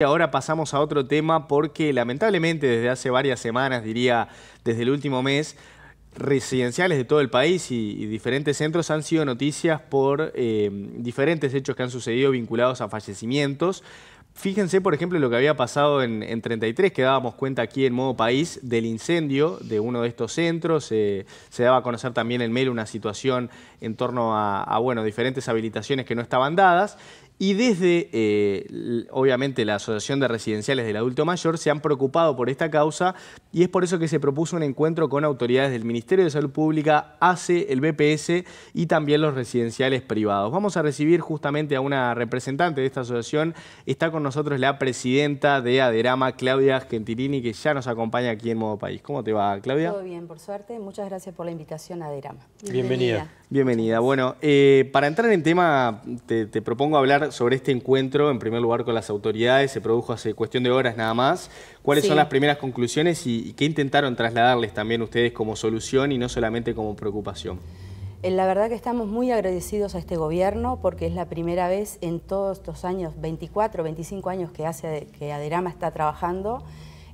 Ahora pasamos a otro tema porque lamentablemente desde hace varias semanas, diría desde el último mes, residenciales de todo el país y diferentes centros han sido noticias por diferentes hechos que han sucedido vinculados a fallecimientos. Fíjense, por ejemplo, lo que había pasado en 33, que dábamos cuenta aquí en Modo País del incendio de uno de estos centros. Se daba a conocer también en mail una situación en torno a diferentes habilitaciones que no estaban dadas. Y desde, obviamente, la Asociación de Residenciales del Adulto Mayor se han preocupado por esta causa y es por eso que se propuso un encuentro con autoridades del Ministerio de Salud Pública, ACE, el BPS y también los residenciales privados. Vamos a recibir justamente a una representante de esta asociación. Está con nosotros la presidenta de ADERAMA, Claudia Gentilini, que ya nos acompaña aquí en Modo País. ¿Cómo te va, Claudia? Todo bien, por suerte. Muchas gracias por la invitación a ADERAMA. Bienvenida. Bienvenida. Bueno, para entrar en tema, te propongo hablar sobre este encuentro, en primer lugar con las autoridades. Se produjo hace cuestión de horas nada más. ¿Cuáles son las primeras conclusiones y qué intentaron trasladarles también ustedes como solución y no solamente como preocupación? La verdad que estamos muy agradecidos a este gobierno porque es la primera vez en todos estos años, 24, 25 años que ADERAMA está trabajando,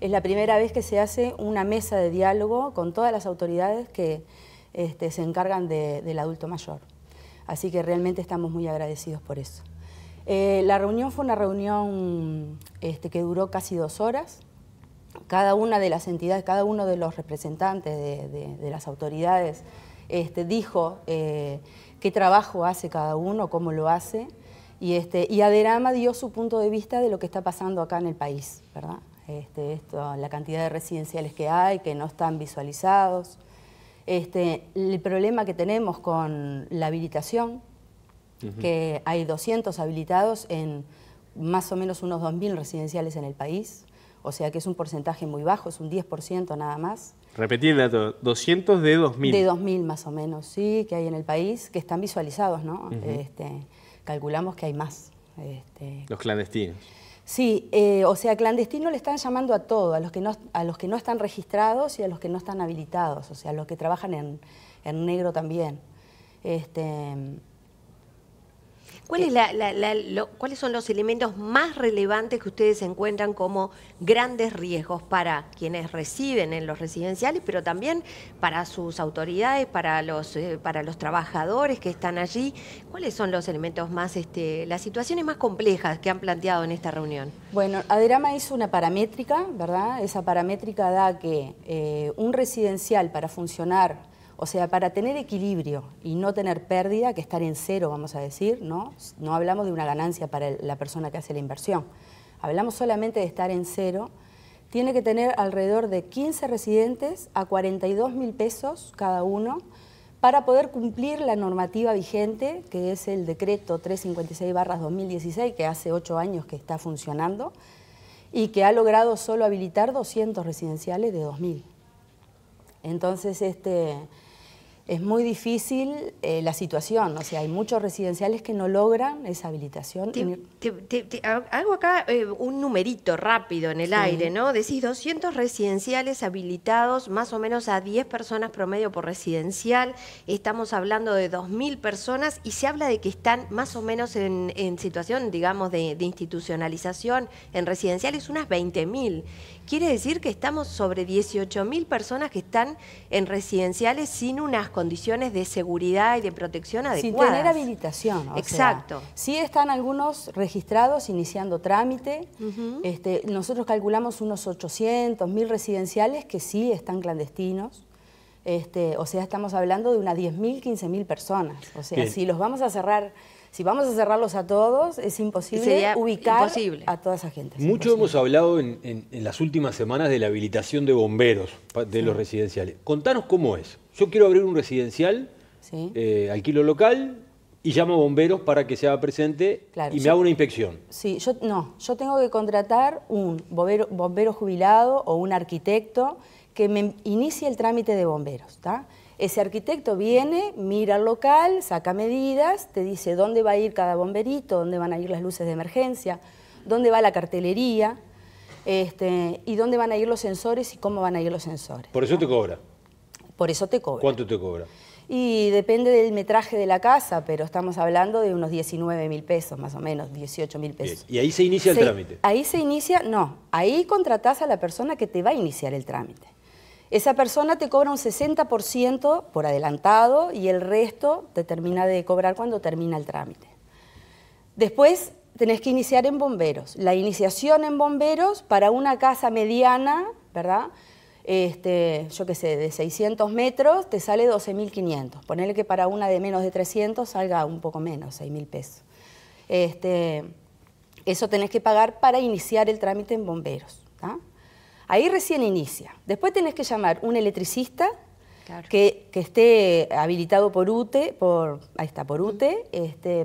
es la primera vez que se hace una mesa de diálogo con todas las autoridades que se encargan del adulto mayor. Así que realmente estamos muy agradecidos por eso. La reunión fue una reunión que duró casi 2 horas. Cada una de las entidades, cada uno de los representantes de las autoridades dijo qué trabajo hace cada uno, cómo lo hace, y ADERAMA dio su punto de vista de lo que está pasando acá en el país, ¿verdad? La cantidad de residenciales que hay, que no están visualizados, el problema que tenemos con la habilitación, que hay 200 habilitados en más o menos unos 2.000 residenciales en el país, o sea que es un porcentaje muy bajo, es un 10% nada más. Repetí el dato, 200 de 2.000. De 2.000 más o menos, sí, que hay en el país, que están visualizados, ¿no? Calculamos que hay más. Los clandestinos. Sí, o sea, clandestino le están llamando a todo, a los que no están registrados y a los que no están habilitados, o sea, a los que trabajan en negro también. ¿Cuáles son los elementos más relevantes que ustedes encuentran como grandes riesgos para quienes residen en los residenciales, pero también para sus autoridades, para los trabajadores que están allí? ¿Cuáles son los elementos más, las situaciones más complejas que han planteado en esta reunión? Bueno, ADERAMA hizo una paramétrica, ¿verdad? Esa paramétrica da que un residencial para funcionar, o sea, para tener equilibrio y no tener pérdida, que estar en cero, vamos a decir, ¿no? No hablamos de una ganancia para la persona que hace la inversión. Hablamos solamente de estar en cero. Tiene que tener alrededor de 15 residentes a 42.000 pesos cada uno para poder cumplir la normativa vigente, que es el decreto 356/2016, que hace 8 años que está funcionando y que ha logrado solo habilitar 200 residenciales de 2.000. Entonces, es muy difícil la situación, o sea, hay muchos residenciales que no logran esa habilitación. Hago acá un numerito rápido en el aire, ¿no? Decís 200 residenciales habilitados, más o menos a 10 personas promedio por residencial, estamos hablando de 2.000 personas y se habla de que están más o menos en situación, digamos, de institucionalización en residenciales unas 20.000. Quiere decir que estamos sobre 18.000 personas que están en residenciales sin unas condiciones de seguridad y de protección adecuadas. Sin tener habilitación. Exacto. Sí están algunos registrados iniciando trámite. Nosotros calculamos unos 800, 1.000 residenciales que sí están clandestinos. O sea, estamos hablando de unas 10.000, 15.000 personas. O sea, si los vamos a cerrar... Si vamos a cerrarlos a todos, es imposible ubicar a toda esa gente. Mucho hemos hablado en las últimas semanas de la habilitación de bomberos de los residenciales. Contanos cómo es. Yo quiero abrir un residencial, alquilo local y llamo a bomberos para que se haga presente y me haga una inspección. Sí, yo tengo que contratar un bombero jubilado o un arquitecto que me inicie el trámite de bomberos, ¿está? Ese arquitecto viene, mira el local, saca medidas, te dice dónde va a ir cada bomberito, dónde van a ir las luces de emergencia, dónde va la cartelería, y dónde van a ir los sensores y cómo van a ir los sensores. ¿Por eso te cobra? Por eso te cobra. ¿Cuánto te cobra? Y depende del metraje de la casa, pero estamos hablando de unos 19.000 pesos, más o menos, 18.000 pesos. Bien. ¿Y ahí se inicia el trámite? Ahí se inicia, no, ahí contratás a la persona que te va a iniciar el trámite. Esa persona te cobra un 60% por adelantado y el resto te termina de cobrar cuando termina el trámite. Después tenés que iniciar en bomberos. La iniciación en bomberos para una casa mediana, ¿verdad?, yo qué sé, de 600 metros te sale 12.500. Ponele que para una de menos de 300 salga un poco menos, 6.000 pesos. Eso tenés que pagar para iniciar el trámite en bomberos. ¿Tá? Ahí recién inicia. Después tenés que llamar un electricista, claro, que esté habilitado por UTE,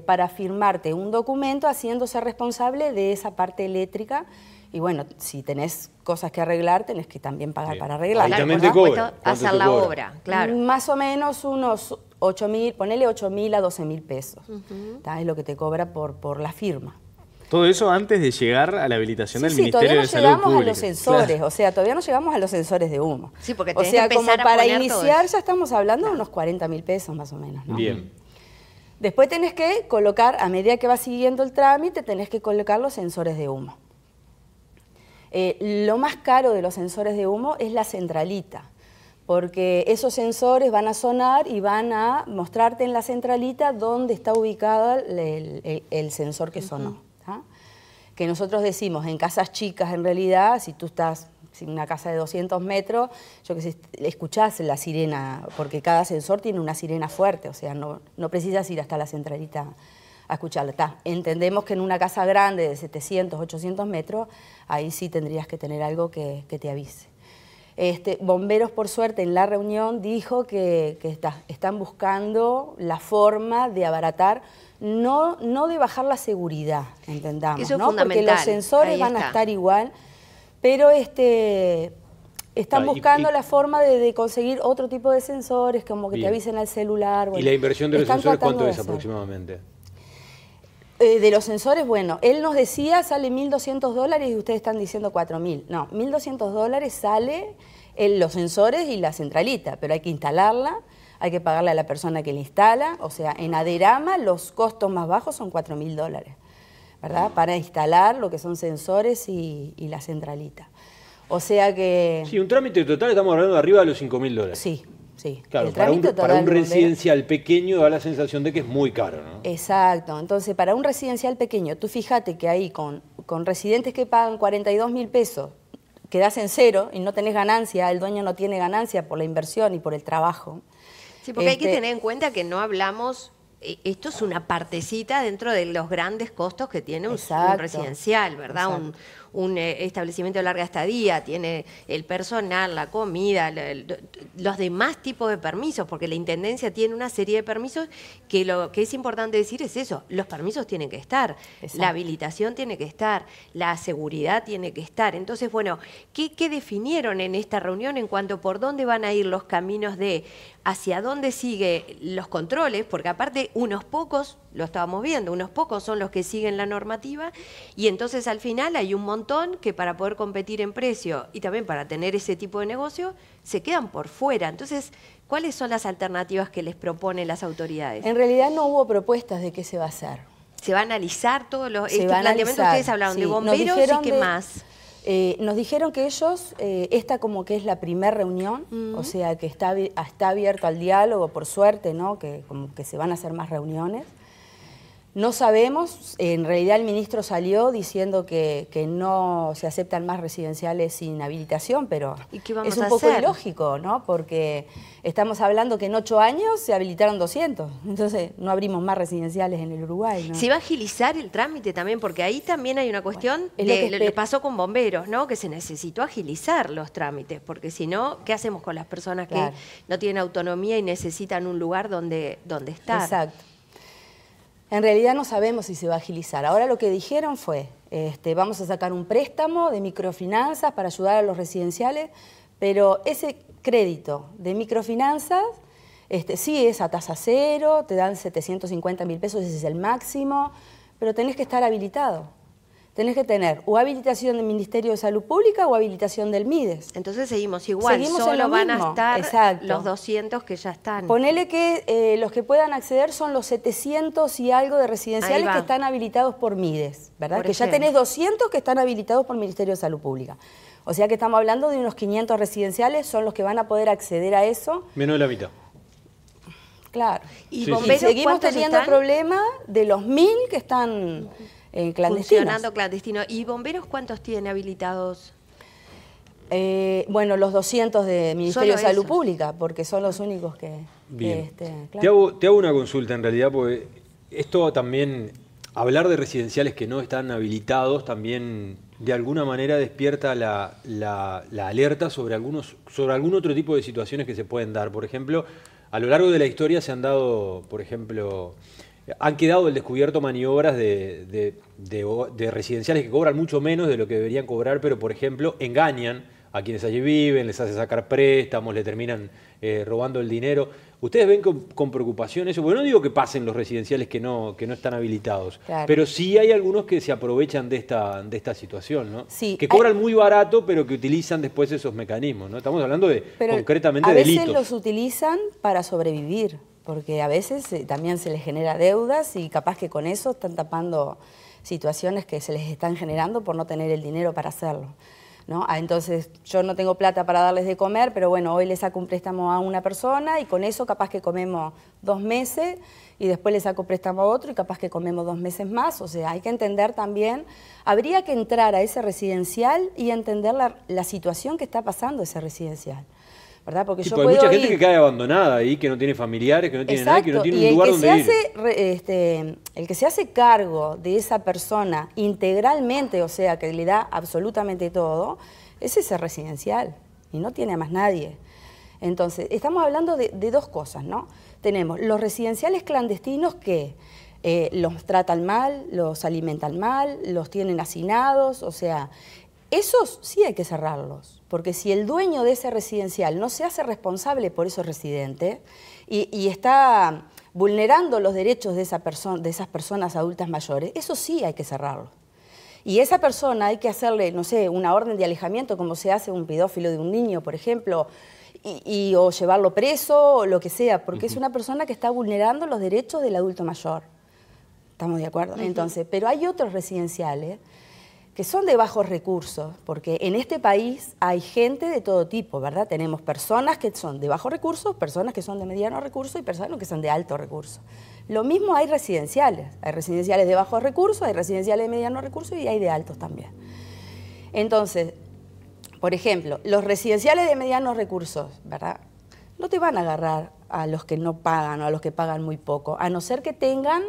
para firmarte un documento haciéndose responsable de esa parte eléctrica. Y bueno, si tenés cosas que arreglar, tenés que también pagar para arreglar. Claro, también te cobra. Hacer la obra, claro. Más o menos unos 8.000, ponele 8.000 a 12.000 pesos. Es lo que te cobra por la firma. Todo eso antes de llegar a la habilitación del Ministerio de Salud Pública. Todavía no llegamos a los sensores, claro. O sea, todavía no llegamos a los sensores de humo. Sí, porque o sea, como para iniciar ya estamos hablando de unos 40.000 pesos más o menos, ¿no? Bien. Después tenés que colocar, a medida que vas siguiendo el trámite, tenés que colocar los sensores de humo. Lo más caro de los sensores de humo es la centralita, porque esos sensores van a sonar y van a mostrarte en la centralita dónde está ubicado el sensor que sonó. ¿Ah? Que nosotros decimos, en casas chicas en realidad, si tú estás en una casa de 200 metros, yo que sé, escuchás la sirena, porque cada sensor tiene una sirena fuerte, o sea, no precisas ir hasta la centralita a escucharla. Entendemos que en una casa grande de 700, 800 metros, ahí sí tendrías que tener algo que te avise. Bomberos, por suerte, en la reunión dijo que están buscando la forma de abaratar, no de bajar la seguridad, entendamos, eso es ¿no? fundamental. Porque los sensores van a estar igual, pero están buscando la forma de conseguir otro tipo de sensores, como que te avisen al celular. Bueno, ¿y la inversión de los sensores cuánto es aproximadamente? De los sensores, bueno, él nos decía sale $1.200 y ustedes están diciendo 4.000. No, $1.200 sale los sensores y la centralita, pero hay que instalarla, hay que pagarle a la persona que la instala. O sea, en Aderama los costos más bajos son $4.000, ¿verdad? Para instalar lo que son sensores y la centralita. O sea que... Sí, un trámite total estamos hablando de arriba de los $5.000. Sí. Sí, claro, para un residencial pequeño da la sensación de que es muy caro, ¿no? Exacto, entonces para un residencial pequeño, tú fíjate que ahí con residentes que pagan 42.000 pesos, quedás en cero y no tenés ganancia, el dueño no tiene ganancia por la inversión y por el trabajo. Sí, porque hay que tener en cuenta que no hablamos... Esto es una partecita dentro de los grandes costos que tiene un residencial, ¿verdad? Un establecimiento de larga estadía, tiene el personal, la comida, los demás tipos de permisos, porque la Intendencia tiene una serie de permisos que lo que es importante decir es eso, los permisos tienen que estar, la habilitación tiene que estar, la seguridad tiene que estar. Entonces, bueno, ¿qué definieron en esta reunión en cuanto por dónde van a ir los caminos de hacia dónde sigue los controles? Porque aparte unos pocos, lo estábamos viendo, unos pocos son los que siguen la normativa y entonces al final hay un montón que para poder competir en precio y también para tener ese tipo de negocio se quedan por fuera. Entonces, ¿cuáles son las alternativas que les proponen las autoridades? En realidad no hubo propuestas de qué se va a hacer. ¿Se va a analizar todo este planteamiento? Ustedes hablaron de bomberos y qué más. Nos dijeron que ellos, esta como que es la primera reunión, o sea que está abierto al diálogo, por suerte, ¿no? Que como que se van a hacer más reuniones. No sabemos, en realidad el ministro salió diciendo que no se aceptan más residenciales sin habilitación, pero es un poco ilógico, ¿no? Porque estamos hablando que en 8 años se habilitaron 200, entonces no abrimos más residenciales en el Uruguay, ¿no? ¿Se va a agilizar el trámite también? Porque ahí también hay una cuestión, le pasó con bomberos, ¿no? Que se necesitó agilizar los trámites, porque si no, ¿qué hacemos con las personas que no tienen autonomía y necesitan un lugar donde estar? Exacto. En realidad no sabemos si se va a agilizar. Ahora lo que dijeron fue, vamos a sacar un préstamo de microfinanzas para ayudar a los residenciales, pero ese crédito de microfinanzas sí es a tasa cero, te dan 750.000 pesos, ese es el máximo, pero tenés que estar habilitado. tenés que tener o habilitación del Ministerio de Salud Pública o habilitación del MIDES. Entonces seguimos igual, Seguimos solo van mismo. a estar Exacto. los 200 que ya están. Ponele que los que puedan acceder son los 700 y algo de residenciales que están habilitados por MIDES, ¿verdad? Por que ejemplo. ya tenés 200 que están habilitados por el Ministerio de Salud Pública. O sea que estamos hablando de unos 500 residenciales, son los que van a poder acceder a eso. Menos de la mitad. Claro. ¿Y Sí, bomberos seguimos cuántos teniendo el están? problema de los 1000 que están clandestinos. Funcionando clandestino. ¿Y bomberos cuántos tiene habilitados? Bueno, los 200 del Ministerio de Salud esos. Pública, porque son los únicos que... Bien. claro. Te hago una consulta en realidad, porque esto también, hablar de residenciales que no están habilitados, también de alguna manera despierta la alerta sobre algún otro tipo de situaciones que se pueden dar. Por ejemplo, a lo largo de la historia se han dado, por ejemplo, han quedado al descubierto maniobras de residenciales que cobran mucho menos de lo que deberían cobrar, pero por ejemplo engañan a quienes allí viven, les hace sacar préstamos, le terminan robando el dinero. ¿Ustedes ven con preocupación eso? Porque no digo que pasen los residenciales que no están habilitados, claro. pero sí hay algunos que se aprovechan de esta situación, ¿no? Sí, que cobran muy barato, pero que utilizan después esos mecanismos, ¿no? Estamos hablando de concretamente a veces delitos. los utilizan para sobrevivir, porque a veces también se les genera deudas y capaz que con eso están tapando situaciones que se les están generando por no tener el dinero para hacerlo, ¿no? Entonces yo no tengo plata para darles de comer, pero bueno, hoy le saco un préstamo a una persona y con eso capaz que comemos 2 meses y después le saco préstamo a otro y capaz que comemos 2 meses más. O sea, hay que entender también, habría que entrar a ese residencial y entender la situación que está pasando ese residencial, ¿verdad? Porque Sí, yo hay puedo mucha gente ir... que cae abandonada ahí, que no tiene familiares, que no tiene nada, que no tiene un lugar donde ir. El que se hace cargo de esa persona integralmente, o sea, que le da absolutamente todo, es ese residencial y no tiene a más nadie. Entonces, estamos hablando de 2 cosas, ¿no? Tenemos los residenciales clandestinos que los tratan mal, los alimentan mal, los tienen hacinados, o sea, esos sí hay que cerrarlos, porque si el dueño de ese residencial no se hace responsable por esos residentes y está vulnerando los derechos de esas personas adultas mayores, eso sí hay que cerrarlo. Y esa persona hay que hacerle, no sé, una orden de alejamiento como se hace un pedófilo de un niño, por ejemplo, o llevarlo preso o lo que sea, porque es una persona que está vulnerando los derechos del adulto mayor. ¿Estamos de acuerdo? Entonces, pero hay otros residenciales que son de bajos recursos, porque en este país hay gente de todo tipo, ¿verdad? Tenemos personas que son de bajos recursos, personas que son de medianos recursos y personas que son de altos recursos. Lo mismo hay residenciales de bajos recursos, hay residenciales de medianos recursos y hay de altos también. Entonces, por ejemplo, los residenciales de medianos recursos, ¿verdad? No te van a agarrar a los que no pagan o a los que pagan muy poco, a no ser que tengan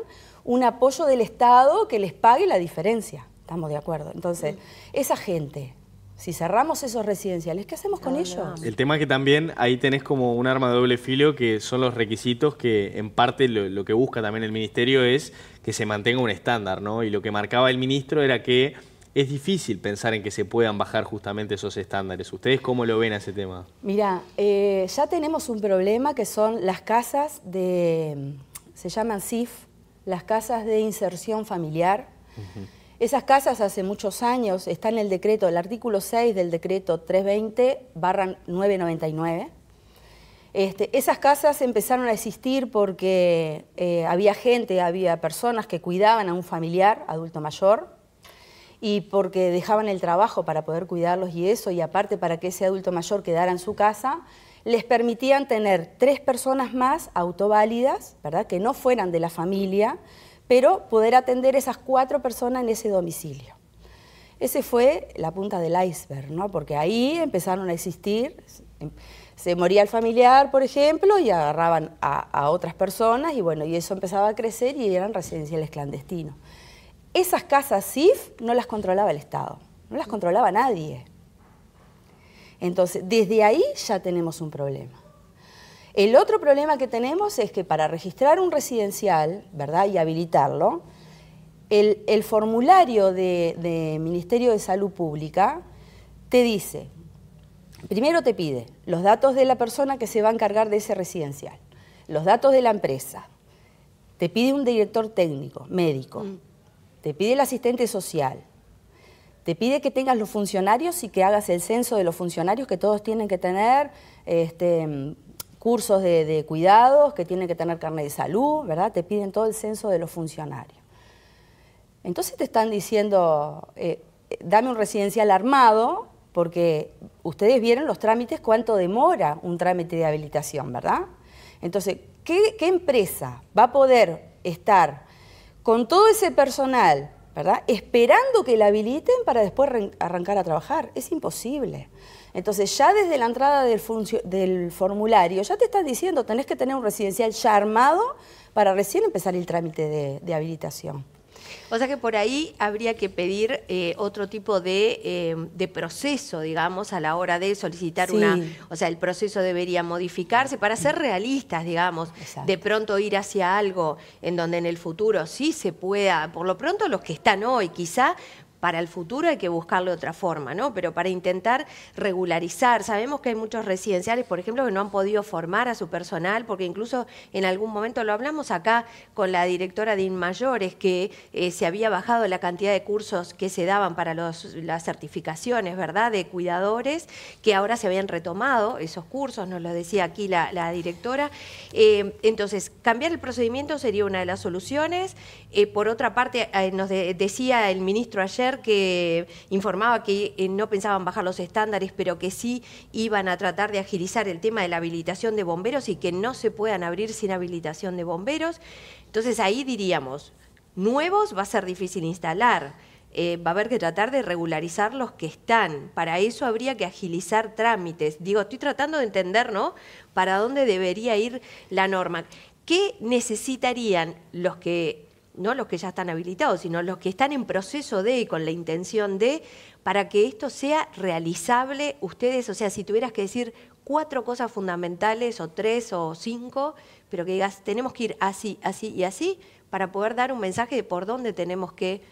un apoyo del Estado que les pague la diferencia. ¿Estamos de acuerdo? Entonces, esa gente, si cerramos esos residenciales, ¿qué hacemos con ellos? El tema es que también ahí tenés como un arma de doble filo, que son los requisitos que en parte lo que busca también el Ministerio es que se mantenga un estándar, ¿no? Y lo que marcaba el ministro era que es difícil pensar en que se puedan bajar justamente esos estándares. ¿Ustedes cómo lo ven a ese tema? Mira, ya tenemos un problema que son las casas se llaman CIF, las casas de inserción familiar. Esas casas hace muchos años, está en el decreto, el artículo 6 del decreto 320/999. Esas casas empezaron a existir porque había personas que cuidaban a un familiar adulto mayor y porque dejaban el trabajo para poder cuidarlos y eso, y aparte para que ese adulto mayor quedara en su casa, les permitían tener 3 personas más autoválidas, ¿verdad?, que no fueran de la familia, pero poder atender esas 4 personas en ese domicilio. Ese fue la punta del iceberg, ¿no? Porque ahí empezaron a existir, se moría el familiar, por ejemplo, y agarraban a otras personas, y bueno, y eso empezaba a crecer y eran residenciales clandestinos. Esas casas CIF no las controlaba el Estado, no las controlaba nadie. Entonces, desde ahí ya tenemos un problema. El otro problema que tenemos es que para registrar un residencial, ¿verdad?, y habilitarlo, el formulario de Ministerio de Salud Pública te dice, primero te pide los datos de la persona que se va a encargar de ese residencial, los datos de la empresa, te pide un director técnico, médico, te pide el asistente social, te pide que tengas los funcionarios y que hagas el censo de los funcionarios que todos tienen que tener, cursos de cuidados, que tienen que tener carnet de salud, ¿verdad? Te piden todo el censo de los funcionarios. Entonces te están diciendo, dame un residencial armado, porque ustedes vieron los trámites, cuánto demora un trámite de habilitación, ¿verdad? Entonces, ¿qué empresa va a poder estar con todo ese personal, ¿verdad?, esperando que la habiliten para después arrancar a trabajar? Es imposible. Entonces, ya desde la entrada del formulario, ya te están diciendo, tenés que tener un residencial ya armado para recién empezar el trámite de habilitación. O sea que por ahí habría que pedir otro tipo de proceso, digamos, a la hora de solicitar o sea, el proceso debería modificarse para ser realistas, digamos. Exacto. De pronto ir hacia algo en donde en el futuro sí se pueda, por lo pronto los que están hoy, quizá para el futuro hay que buscarle otra forma, ¿no? Pero para intentar regularizar, sabemos que hay muchos residenciales, por ejemplo, que no han podido formar a su personal, porque incluso en algún momento lo hablamos acá con la directora de INMAYORES, que se había bajado la cantidad de cursos que se daban para las certificaciones, ¿verdad?, de cuidadores, que ahora se habían retomado esos cursos, nos lo decía aquí la directora. Entonces, cambiar el procedimiento sería una de las soluciones. Por otra parte, nos decía el ministro ayer que informaba que no pensaban bajar los estándares, pero que sí iban a tratar de agilizar el tema de la habilitación de bomberos y que no se puedan abrir sin habilitación de bomberos. Entonces ahí diríamos, nuevos va a ser difícil instalar, va a haber que tratar de regularizar los que están. Para eso habría que agilizar trámites. Digo, estoy tratando de entender, ¿no?, para dónde debería ir la norma. ¿Qué necesitarían los que... no los que ya están habilitados, sino los que están en proceso de y con la intención de, para que esto sea realizable? Ustedes, o sea, si tuvieras que decir 4 cosas fundamentales, o 3 o 5, pero que digas, tenemos que ir así, así y así, para poder dar un mensaje de por dónde tenemos que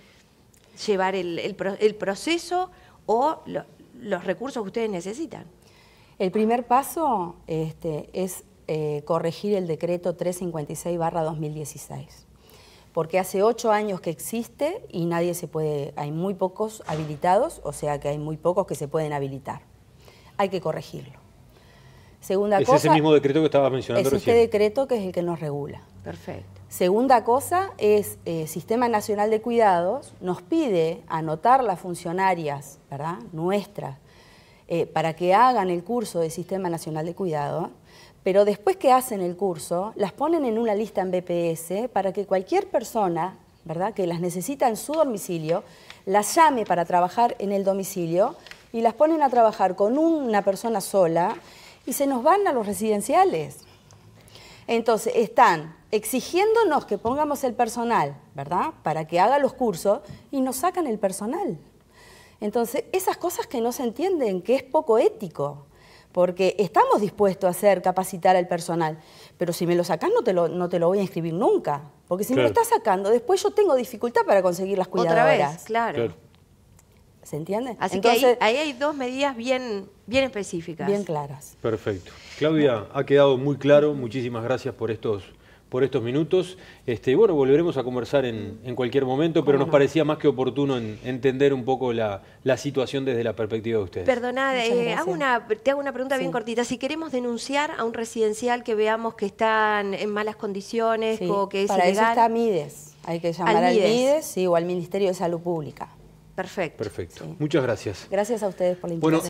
llevar el proceso o los recursos que ustedes necesitan. El primer paso es corregir el decreto 356/2016. Porque hace 8 años que existe y nadie se puede, hay muy pocos habilitados, o sea que hay muy pocos que se pueden habilitar. Hay que corregirlo. Segunda cosa, ese mismo decreto que estaba mencionando recién. Es este decreto que es el que nos regula. Perfecto. Segunda cosa es, Sistema Nacional de Cuidados nos pide anotar las funcionarias, ¿verdad?, nuestras, para que hagan el curso de Sistema Nacional de Cuidado. Pero después que hacen el curso, las ponen en una lista en BPS para que cualquier persona, ¿verdad?, que las necesita en su domicilio, las llame para trabajar en el domicilio y las ponen a trabajar con una persona sola y se nos van a los residenciales. Entonces, están exigiéndonos que pongamos el personal, ¿verdad?, para que haga los cursos y nos sacan el personal. Entonces, esas cosas que no se entienden, que es poco ético. Porque estamos dispuestos a capacitar al personal, pero si me lo sacás no te lo voy a inscribir nunca. Porque si me lo estás sacando, después yo tengo dificultad para conseguir las cuidadoras. Otra vez, claro. ¿Se entiende? Así entonces, que ahí hay 2 medidas bien específicas. Bien claras. Perfecto. Claudia, ha quedado muy claro. Muchísimas gracias por estos minutos. Bueno, volveremos a conversar en cualquier momento, pero nos parecía más que oportuno entender un poco la situación desde la perspectiva de ustedes. Perdona, te hago una pregunta bien cortita. Si queremos denunciar a un residencial que veamos que están en malas condiciones o que es para ilegal... eso está MIDES. Hay que llamar al MIDES o al Ministerio de Salud Pública. Perfecto. Perfecto. Muchas gracias. Gracias a ustedes por la invitación.